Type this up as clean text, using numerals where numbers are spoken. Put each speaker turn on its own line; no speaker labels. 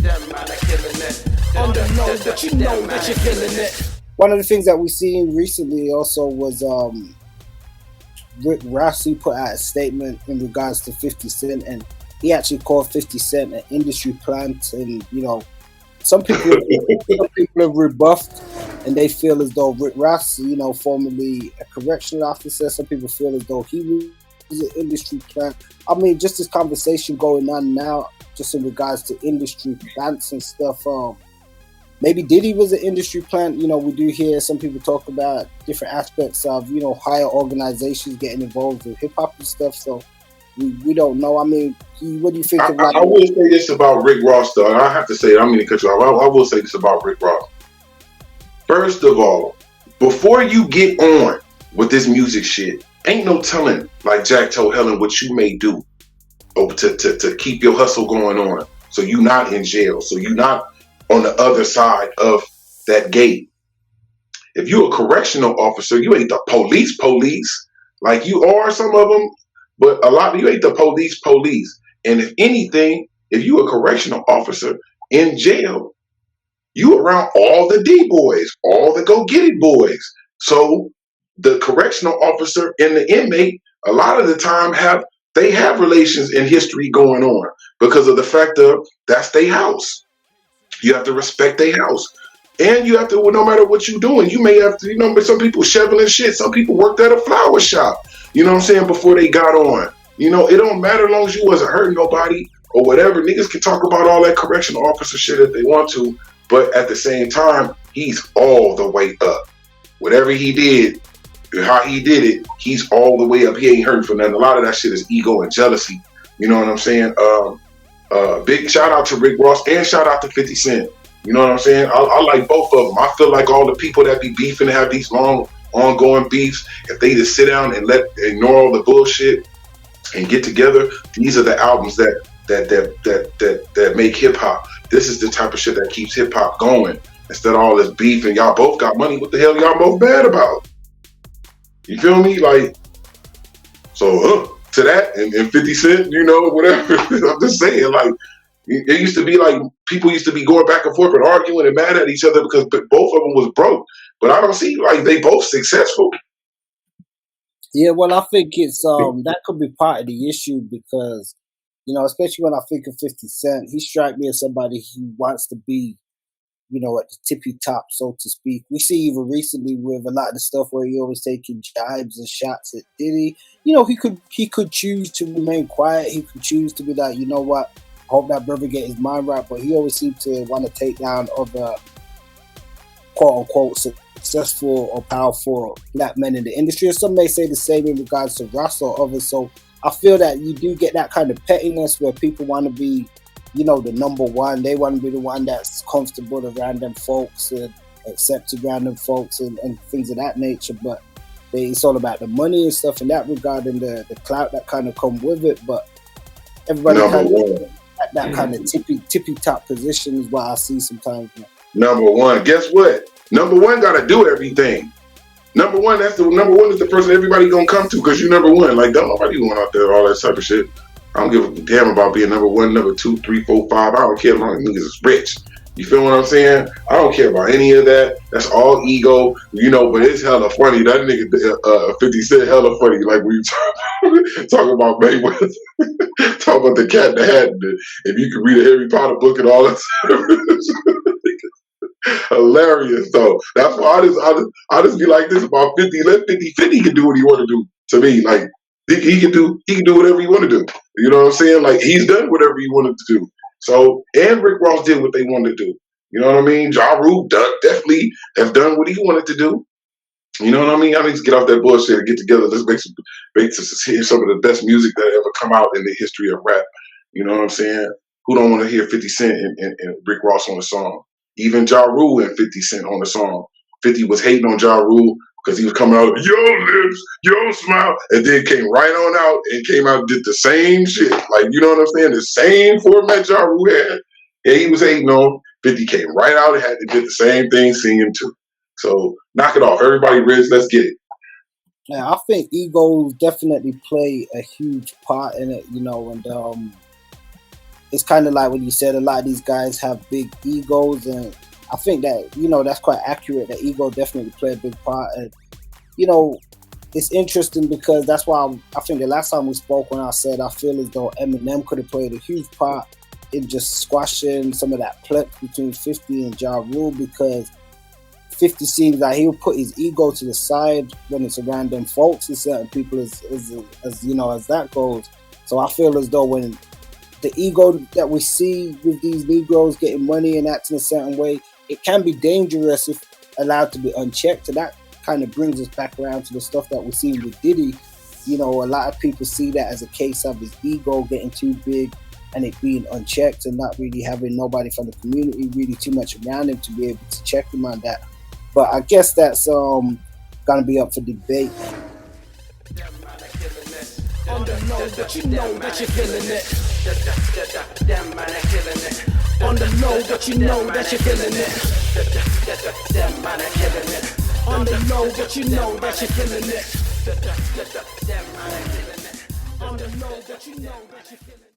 On the low, but you know that you're killing it.
One of the things that we seen recently also was Rick Ross put out a statement in regards to 50 Cent, and he actually called 50 Cent an industry plant. And some people have rebuffed, and they feel as though Rick Ross, formerly a correctional officer, some people feel as though he was an industry plant. I mean, just this conversation going on now, just in regards to industry plants and stuff. Maybe Diddy was an industry plant. We do hear some people talk about different aspects of, higher organizations getting involved with hip hop and stuff. So we don't know. I mean, what do you think of
I will say this about Rick Ross, though. I have to say it. I mean to cut you off. I will say this about Rick Ross. First of all, before you get on with this music shit, ain't no telling, like Jack told Helen, what you may do to keep your hustle going on. So you not in jail. So you not on the other side of that gate. If you're a correctional officer, you ain't the police like you are some of them, but a lot of you ain't the police. And if anything, if you a correctional officer in jail, you around all the D boys, all the go get it boys. So the correctional officer and the inmate, a lot of the time have relations in history going on because of the fact of that's their house. You have to respect their house. And you have to, no matter what you're doing, you may have to, but some people shoveling shit. Some people worked at a flower shop, before they got on. It don't matter as long as you wasn't hurting nobody or whatever. Niggas can talk about all that correctional officer shit if they want to, but at the same time, he's all the way up. Whatever he did, how he did it, he's all the way up. He ain't hurting for nothing. A lot of that shit is ego and jealousy. You know what I'm saying? Big shout out to Rick Ross and shout out to 50 Cent. You know what I'm saying? I like both of them. I feel like all the people that be beefing and have these long, ongoing beefs, if they just sit down and ignore all the bullshit and get together, these are the albums that make hip hop. This is the type of shit that keeps hip hop going. Instead of all this beef and y'all both got money, what the hell y'all both mad about? You feel me? Like, so to that and 50 Cent, whatever. I'm just saying, like, it used to be like people used to be going back and forth and arguing and mad at each other because both of them was broke. But I don't see like they both successful.
Yeah, well, I think it's that could be part of the issue because, especially when I think of 50 Cent, he struck me as somebody who wants to be, at the tippy top, so to speak. We see even recently with a lot of the stuff where he always taking jibes and shots at Diddy. He could choose to remain quiet. He could choose to be like, you know what, I hope that brother get his mind right. But he always seems to want to take down other quote unquote successful or powerful black men in the industry. Or some may say the same in regards to Ross or others. So I feel that you do get that kind of pettiness where people want to be, the number one. They want to be the one that's comfortable around them folks and accepted around them folks and things of that nature. But it's all about the money and stuff in that regard and the clout that kind of come with it. But everybody kind of at that kind of tippy top position is what I see sometimes.
Number one, guess what? Number one got to do everything. Number one is the person everybody gonna come to because you number one. Like, don't nobody going out there all that type of shit. I don't give a damn about being number one, number 2, 3, 4, 5. I don't care as long as niggas is rich. You feel what I'm saying? I don't care about any of that. That's all ego, but it's hella funny. That nigga 50 Cent hella funny. Like we talk about Mayweather, talk about the cat in the hat. If you could read a Harry Potter book and all that hilarious. So that's why I just be like this about 50. Let 50 can do what he want to do to me. Like he can do whatever he want to do. You know what I'm saying? Like he's done whatever he wanted to do. So and Rick Ross did what they wanted to do. You know what I mean? Ja Rule definitely have done what he wanted to do. You know what I mean? I need to get off that bullshit and get together. Let's hear some of the best music that ever come out in the history of rap. You know what I'm saying? Who don't want to hear 50 Cent and Rick Ross on the song? Even Ja Rule and 50 Cent on the song. 50 was hating on Ja Rule because he was coming out, yo lips, yo smile, and then came right on out and came out and did the same shit. Like, you know what I'm saying? The same format Ja Rule had. Yeah, he was hating on. 50 came right out and had to did the same thing singing too. So knock it off. Everybody rich, let's get it.
Yeah, I think egos definitely play a huge part in it, and it's kind of like what you said. A lot of these guys have big egos, and I think that that's quite accurate. That ego definitely play a big part, and you know it's interesting because that's why I think the last time we spoke, when I said I feel as though Eminem could have played a huge part in just squashing some of that plex between 50 and Ja Rule, because 50 seems like he'll put his ego to the side when it's around them folks and certain people as that goes. So I feel as though when the ego that we see with these Negroes getting money and acting a certain way, it can be dangerous if allowed to be unchecked. And that kind of brings us back around to the stuff that we're seeing with Diddy. A lot of people see that as a case of his ego getting too big and it being unchecked and not really having nobody from the community really too much around him to be able to check him on that. But I guess that's gonna be up for debate.
On the low, but you know that you're feeling it. Them man are killing it. On the low, but you know that you're feeling it. Them man are killing it. On the low, but you know that you're feeling it. Them man are killing it. On the low, but you know that you're feeling it.